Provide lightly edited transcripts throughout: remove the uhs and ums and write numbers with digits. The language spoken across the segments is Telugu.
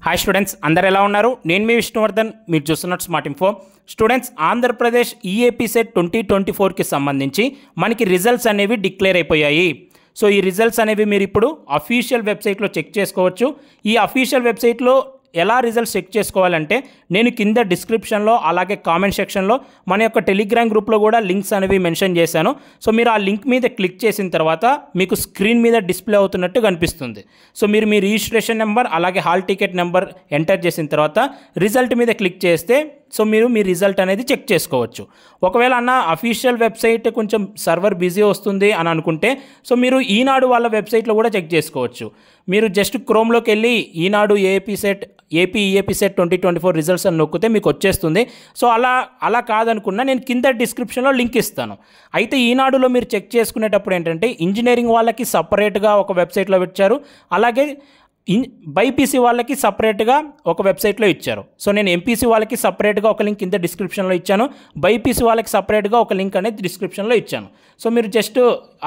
హాయ్ స్టూడెంట్స్, అందరు ఎలా ఉన్నారు? నేను మీ విష్ణువర్ధన్, మీరు చూస్తున్నట్టు smart info. Students, Andhra Pradesh EAP SET 2024కి సంబంధించి మనకి రిజల్ట్స్ అనేవి డిక్లేర్ అయిపోయాయి. సో ఈ రిజల్ట్స్ అనేవి మీరు ఇప్పుడు అఫీషియల్ వెబ్సైట్లో చెక్ చేసుకోవచ్చు. ఈ అఫీషియల్ వెబ్సైట్లో ఎలా రిజల్ట్స్ చెక్ చేసుకోవాలంటే నేను కింద డిస్క్రిప్షన్లో అలాగే కామెంట్ సెక్షన్లో మన యొక్క టెలిగ్రామ్ గ్రూప్లో కూడా లింక్స్ అనేవి మెన్షన్ చేశాను. సో మీరు ఆ లింక్ మీద క్లిక్ చేసిన తర్వాత మీకు స్క్రీన్ మీద డిస్ప్లే అవుతున్నట్టు కనిపిస్తుంది. సో మీరు మీ రిజిస్ట్రేషన్ నెంబర్ అలాగే హాల్ టికెట్ నెంబర్ ఎంటర్ చేసిన తర్వాత రిజల్ట్ మీద క్లిక్ చేస్తే సో మీరు మీ రిజల్ట్ అనేది చెక్ చేసుకోవచ్చు. ఒకవేళ అన్న అఫీషియల్ వెబ్సైట్ కొంచెం సర్వర్ బిజీ వస్తుంది అని అనుకుంటే సో మీరు ఈనాడు వాళ్ళ వెబ్సైట్లో కూడా చెక్ చేసుకోవచ్చు. మీరు జస్ట్ క్రోమ్లోకి వెళ్ళి ఈనాడు ఏపీ ఈఏపీ సెట్ 2024 రిజల్ట్స్ అని నొక్కితే మీకు వచ్చేస్తుంది. సో అలా కాదనుకున్నా నేను కింద డిస్క్రిప్షన్లో లింక్ ఇస్తాను. అయితే ఈనాడులో మీరు చెక్ చేసుకునేటప్పుడు ఏంటంటే ఇంజనీరింగ్ వాళ్ళకి సపరేట్గా ఒక వెబ్సైట్లో పెట్టారు, అలాగే బైపీసీ వాళ్ళకి సపరేట్గా ఒక వెబ్సైట్లో ఇచ్చారు. సో నేను ఎంపీసీ వాళ్ళకి సపరేట్గా ఒక లింక్ కింద డిస్క్రిప్షన్లో ఇచ్చాను, బైపీసీ వాళ్ళకి సపరేట్గా ఒక లింక్ అనేది డిస్క్రిప్షన్లో ఇచ్చాను. సో మీరు జస్ట్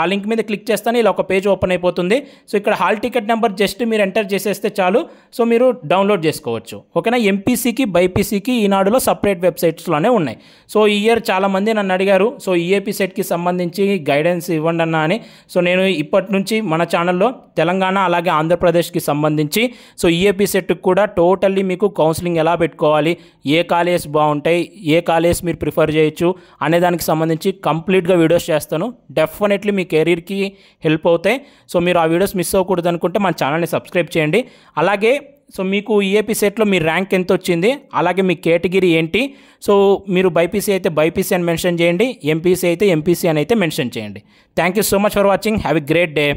ఆ లింక్ మీద క్లిక్ చేస్తానే ఇలా ఒక పేజ్ ఓపెన్ అయిపోతుంది. సో ఇక్కడ హాల్ టికెట్ నెంబర్ జస్ట్ మీరు ఎంటర్ చేసేస్తే చాలు, సో మీరు డౌన్లోడ్ చేసుకోవచ్చు. ఓకేనా? ఎంపీసీకి బైపీసీకి ఈనాడులో సపరేట్ వెబ్సైట్స్లోనే ఉన్నాయి. సో ఈ ఇయర్ చాలామంది నన్ను అడిగారు, సో ఈఏపీ సెట్కి సంబంధించి గైడెన్స్ ఇవ్వండి అన్న అని. సో నేను ఇప్పటి నుంచి మన ఛానల్లో తెలంగాణ అలాగే ఆంధ్రప్రదేశ్కి సంబంధించి సో ఈఏపీ సెట్కి కూడా టోటల్లీ మీకు కౌన్సిలింగ్ ఎలా పెట్టుకోవాలి, ఏ కాలేజ్ బాగుంటాయి, ఏ కాలేజ్ మీరు ప్రిఫర్ చేయొచ్చు అనే దానికి సంబంధించి కంప్లీట్గా వీడియోస్ చేస్తాను. డెఫినెట్లీ మీ కెరీర్కి హెల్ప్ అవుతాయి. సో మీరు ఆ వీడియోస్ మిస్ అవ్వకూడదు అనుకుంటే మన ఛానల్ని సబ్స్క్రైబ్ చేయండి. అలాగే సో మీకు ఈఏపీ సెట్లో మీ ర్యాంక్ ఎంత వచ్చింది, అలాగే మీ కేటగిరీ ఏంటి, సో మీరు బైపీసీ అయితే బైపీసీ అని మెన్షన్ చేయండి, ఎంపీసీ అయితే ఎంపీసీ అని అయితే మెన్షన్ చేయండి. Thank you so much for watching. Have a great day.